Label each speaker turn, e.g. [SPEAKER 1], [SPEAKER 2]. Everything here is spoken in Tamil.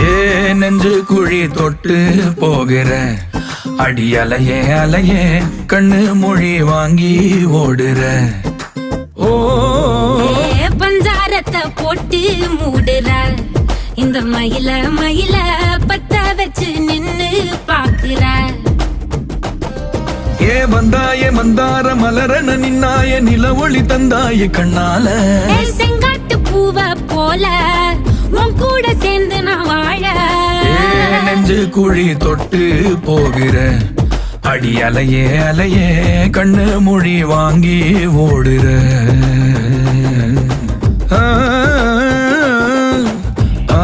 [SPEAKER 1] ஏ நெஞ்சு குழி தொட்டு போகிற அடி அலையே அலையே கண்ணு மொழி வாங்கி ஓடுற. ஓ
[SPEAKER 2] பஞ்சாரத்தை போட்டு மூடுற இந்த மயில மயில பத்த வச்சு நின்னு பாக்குற.
[SPEAKER 1] ஏ வந்தாய மந்தார மலரன நின்னாய நில ஒளி தந்தாய கண்ணால.
[SPEAKER 2] செங்காட்டு பூவ போல உன் கூட சேர்ந்து நான் வாழ.
[SPEAKER 1] நெஞ்சு குழி தொட்டு போகிற அடி அலையே அலையே கண்ணு மொழி வாங்கி ஓடுற. ஆ ஆ